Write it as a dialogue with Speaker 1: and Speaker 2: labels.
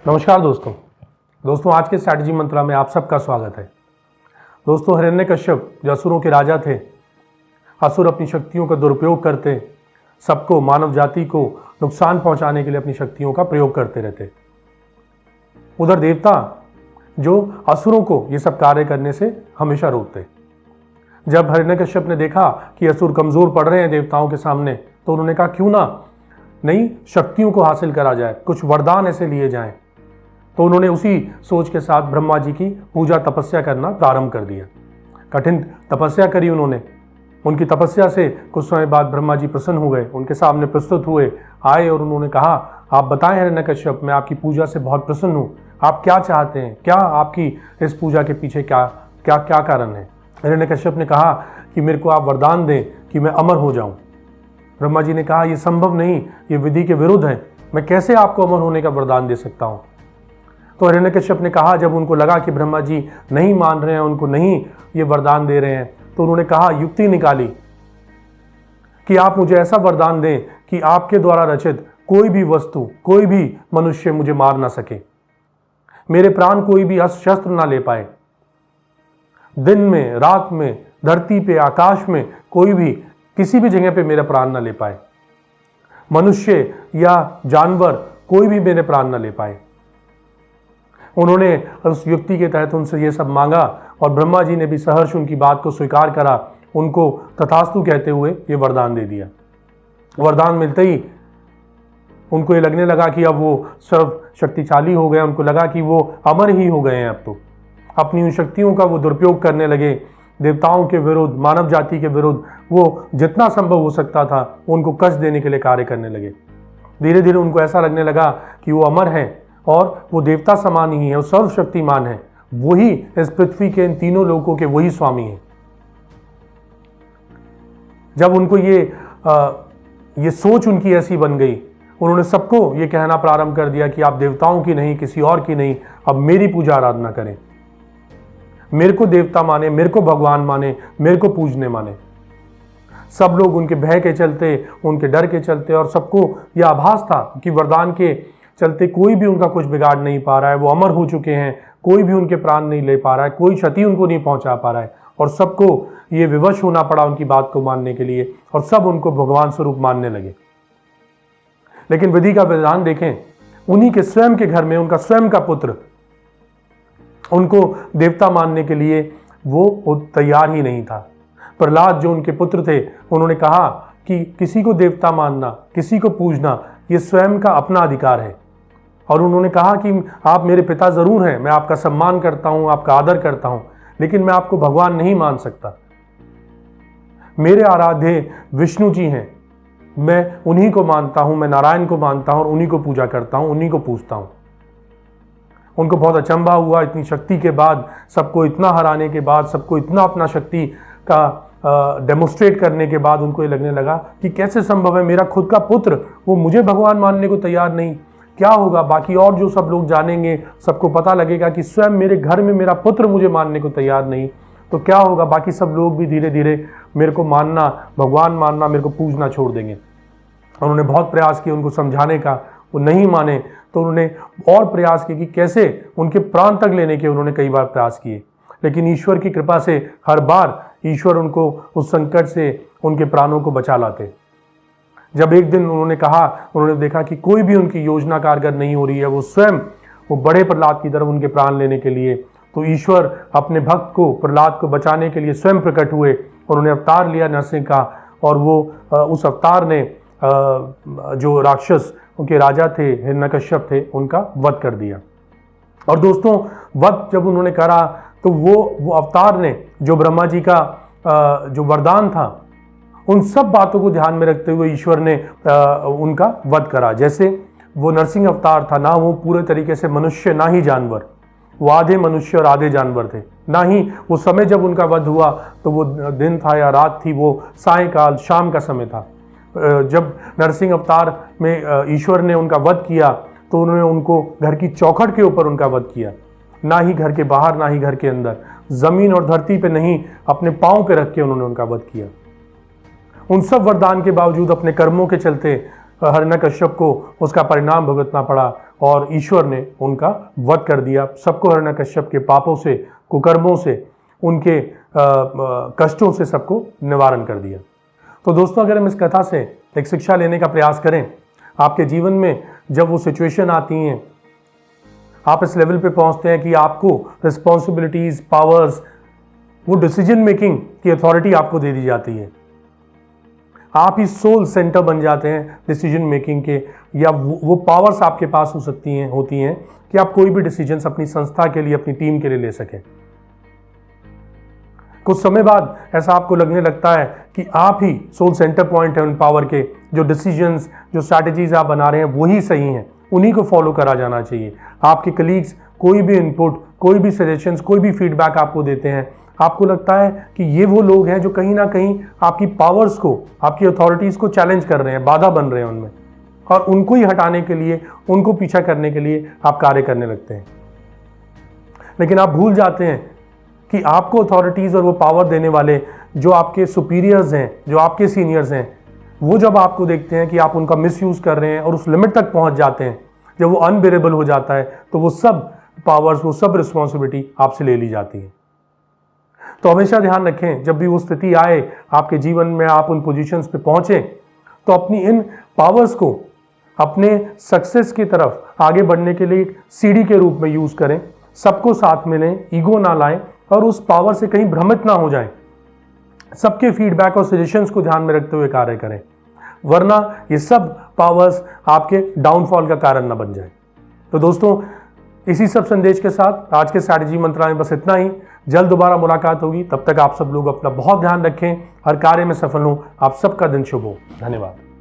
Speaker 1: नमस्कार दोस्तों आज के स्ट्रैटेजी मंत्रा में आप सबका स्वागत है। दोस्तों, हिरण्यकश्यप जो असुरों के राजा थे, असुर अपनी शक्तियों का दुरुपयोग करते, सबको, मानव जाति को नुकसान पहुंचाने के लिए अपनी शक्तियों का प्रयोग करते रहते। उधर देवता जो असुरों को ये सब कार्य करने से हमेशा रोकते। जब हिरण्यकश्यप ने देखा कि असुर कमजोर पड़ रहे हैं देवताओं के सामने, तो उन्होंने कहा क्यों ना नई शक्तियों को हासिल करा जाए, कुछ वरदान ऐसे लिए जाएं। तो उन्होंने उसी सोच के साथ ब्रह्मा जी की पूजा तपस्या करना प्रारंभ कर दिया। कठिन तपस्या करी उन्होंने। उनकी तपस्या से कुछ समय बाद ब्रह्मा जी प्रसन्न हो गए, उनके सामने प्रस्तुत हुए, आए और उन्होंने कहा, आप बताएं हिरण्यकश्यप, मैं आपकी पूजा से बहुत प्रसन्न हूँ, आप क्या चाहते हैं, क्या आपकी इस पूजा के पीछे क्या क्या क्या कारण है। हिरण्यकश्यप ने कहा कि मेरे को आप वरदान दें कि मैं अमर हो जाऊं। ब्रह्मा जी ने कहा, यह संभव नहीं, ये विधि के विरुद्ध है, मैं कैसे आपको अमर होने का वरदान दे सकता हूं। तो हिरण्यकश्यप ने कहा, जब उनको लगा कि ब्रह्मा जी नहीं मान रहे हैं, उनको नहीं ये वरदान दे रहे हैं, तो उन्होंने कहा, युक्ति निकाली कि आप मुझे ऐसा वरदान दें कि आपके द्वारा रचित कोई भी वस्तु, कोई भी मनुष्य मुझे मार ना सके, मेरे प्राण कोई भी अस्त्र शस्त्र ना ले पाए, दिन में, रात में, धरती पे, आकाश में कोई भी किसी भी जगह पे मेरा प्राण ना ले पाए, मनुष्य या जानवर कोई भी मेरे प्राण ना ले पाए। उन्होंने उस युक्ति के तहत उनसे ये सब मांगा और ब्रह्मा जी ने भी सहर्ष उनकी बात को स्वीकार करा, उनको तथास्तु कहते हुए ये वरदान दे दिया। वरदान मिलते ही उनको ये लगने लगा कि अब वो सर्व शक्तिशाली हो गए, उनको लगा कि वो अमर ही हो गए हैं। अब तो अपनी उन शक्तियों का वो दुरुपयोग करने लगे, देवताओं के विरुद्ध, मानव जाति के विरुद्ध वो जितना संभव हो सकता था उनको कष्ट देने के लिए कार्य करने लगे। धीरे धीरे उनको ऐसा लगने लगा कि वो अमर है और वो देवता समान ही है, वो सर्वशक्तिमान है, वही इस पृथ्वी के इन तीनों लोकों के वही स्वामी है। जब उनको ये सोच उनकी ऐसी बन गई, उन्होंने सबको ये कहना प्रारंभ कर दिया कि आप देवताओं की नहीं, किसी और की नहीं, अब मेरी पूजा आराधना करें, मेरे को देवता माने, मेरे को भगवान माने, मेरे को पूजने माने। सब लोग उनके भय के चलते, उनके डर के चलते, और सबको यह आभास था कि वरदान के चलते कोई भी उनका कुछ बिगाड़ नहीं पा रहा है, वो अमर हो चुके हैं, कोई भी उनके प्राण नहीं ले पा रहा है, कोई क्षति उनको नहीं पहुंचा पा रहा है, और सबको ये विवश होना पड़ा उनकी बात को मानने के लिए, और सब उनको भगवान स्वरूप मानने लगे। लेकिन विधि का विधान देखें, उन्हीं के स्वयं के घर में उनका स्वयं का पुत्र उनको देवता मानने के लिए वो तैयार ही नहीं था। प्रहलाद जो उनके पुत्र थे, उन्होंने कहा कि किसी को देवता मानना, किसी को पूजना, ये स्वयं का अपना अधिकार है। और उन्होंने कहा कि आप मेरे पिता जरूर हैं, मैं आपका सम्मान करता हूं, आपका आदर करता हूं, लेकिन मैं आपको भगवान नहीं मान सकता। मेरे आराध्य विष्णु जी हैं, मैं उन्हीं को मानता हूं, मैं नारायण को मानता हूं और उन्हीं को पूजा करता हूं, उन्हीं को पूजता हूं। उनको बहुत अचंभा हुआ, इतनी शक्ति के बाद, सबको इतना हराने के बाद, सबको इतना अपना शक्ति का डेमोस्ट्रेट करने के बाद उनको ये लगने लगा कि कैसे संभव है, मेरा खुद का पुत्र वो मुझे भगवान मानने को तैयार नहीं, क्या होगा। बाकी और जो सब लोग जानेंगे, सबको पता लगेगा कि स्वयं मेरे घर में मेरा पुत्र मुझे मानने को तैयार नहीं, तो क्या होगा, बाकी सब लोग भी धीरे धीरे मेरे को मानना, भगवान मानना, मेरे को पूजना छोड़ देंगे। उन्होंने बहुत प्रयास किए उनको समझाने का, वो नहीं माने, तो उन्होंने और प्रयास किए कि कैसे उनके प्राण तक लेने के उन्होंने कई बार प्रयास किए। लेकिन ईश्वर की कृपा से हर बार ईश्वर उनको उस संकट से, उनके प्राणों को बचा लाते। जब एक दिन उन्होंने देखा कि कोई भी उनकी योजना कारगर नहीं हो रही है, वो स्वयं वो बड़े प्रहलाद की तरफ उनके प्राण लेने के लिए, तो ईश्वर अपने भक्त को, प्रहलाद को बचाने के लिए स्वयं प्रकट हुए। उन्होंने अवतार लिया नरसिंह का, और वो उस अवतार ने जो राक्षस उनके राजा थे, हिरण्यकश्यप थे, उनका वध कर दिया। और दोस्तों, वध जब उन्होंने करा, तो वो अवतार ने, जो ब्रह्मा जी का जो वरदान था, उन सब बातों को ध्यान में रखते हुए ईश्वर ने उनका वध करा। जैसे वो नरसिंह अवतार था ना, वो पूरे तरीके से मनुष्य ना ही जानवर, वो आधे मनुष्य और आधे जानवर थे। ना ही वो समय जब उनका वध हुआ तो वो दिन था या रात थी, वो सायंकाल, शाम का समय था। जब नरसिंह अवतार में ईश्वर ने उनका वध किया, तो उन्होंने उनको घर की चौखट के ऊपर उनका वध किया, ना ही घर के बाहर, ना ही घर के अंदर, जमीन और धरती पे नहीं, अपने पांव पे रख के उन्होंने उनका वध किया। उन सब वरदान के बावजूद अपने कर्मों के चलते हिरण्यकश्यप को उसका परिणाम भुगतना पड़ा और ईश्वर ने उनका वध कर दिया। सबको हिरण्यकश्यप के पापों से, कुकर्मों से, उनके कष्टों से सबको निवारण कर दिया। तो दोस्तों, अगर हम इस कथा से एक शिक्षा लेने का प्रयास करें, आपके जीवन में जब वो सिचुएशन आती हैं, आप इस लेवल पे पहुंचते हैं कि आपको रिस्पॉन्सिबिलिटीज, पावर्स, वो डिसीजन मेकिंग की अथॉरिटी आपको दे दी जाती है। आप ही सोल सेंटर बन जाते हैं डिसीजन मेकिंग के, या वो पावर्स आपके पास होती हैं कि आप कोई भी डिसीजंस अपनी संस्था के लिए, अपनी टीम के लिए ले सकें। कुछ समय बाद ऐसा आपको लगने लगता है कि आप ही सोल सेंटर पॉइंट है उन पावर के, जो डिसीजंस, जो स्ट्रैटेजीज आप बना रहे हैं वही सही हैं, उन्हीं को फॉलो करा जाना चाहिए। आपके कलीग्स कोई भी इनपुट, कोई भी सजेशंस, कोई भी फीडबैक आपको देते हैं, आपको लगता है कि ये वो लोग हैं जो कहीं ना कहीं आपकी पावर्स को, आपकी अथॉरिटीज़ को चैलेंज कर रहे हैं, बाधा बन रहे हैं उनमें, और उनको ही हटाने के लिए, उनको पीछा करने के लिए आप कार्य करने लगते हैं। लेकिन आप भूल जाते हैं कि आपको अथॉरिटीज़ और वो पावर देने वाले जो आपके सुपीरियर्स हैं, जो आपके सीनियर्स हैं, वो जब आपको देखते हैं कि आप उनका मिसयूज़ कर रहे हैं और उस लिमिट तक पहुंच जाते हैं, जब वो अनबेरेबल हो जाता है, तो वो सब पावर्स, वो सब रिस्पॉन्सिबिलिटी आपसे ले ली जाती है। तो हमेशा ध्यान रखें, जब भी वो स्थिति आए आपके जीवन में, आप उन पोजीशंस पे पहुंचे, तो अपनी इन पावर्स को अपने सक्सेस की तरफ आगे बढ़ने के लिए एक सीढ़ी के रूप में यूज करें। सबको साथ में लें, ईगो ना लाएं और उस पावर से कहीं भ्रमित ना हो जाएं। सबके फीडबैक और सजेशंस को ध्यान में रखते हुए कार्य करें, वरना ये सब पावर्स आपके डाउनफॉल का कारण ना बन जाए। तो दोस्तों, इसी सब संदेश के साथ आज के स्ट्रैटेजी मंत्रा में बस इतना ही। जल्द दोबारा मुलाकात होगी, तब तक आप सब लोग अपना बहुत ध्यान रखें, हर कार्य में सफल हों। आप सबका दिन शुभ हो। धन्यवाद।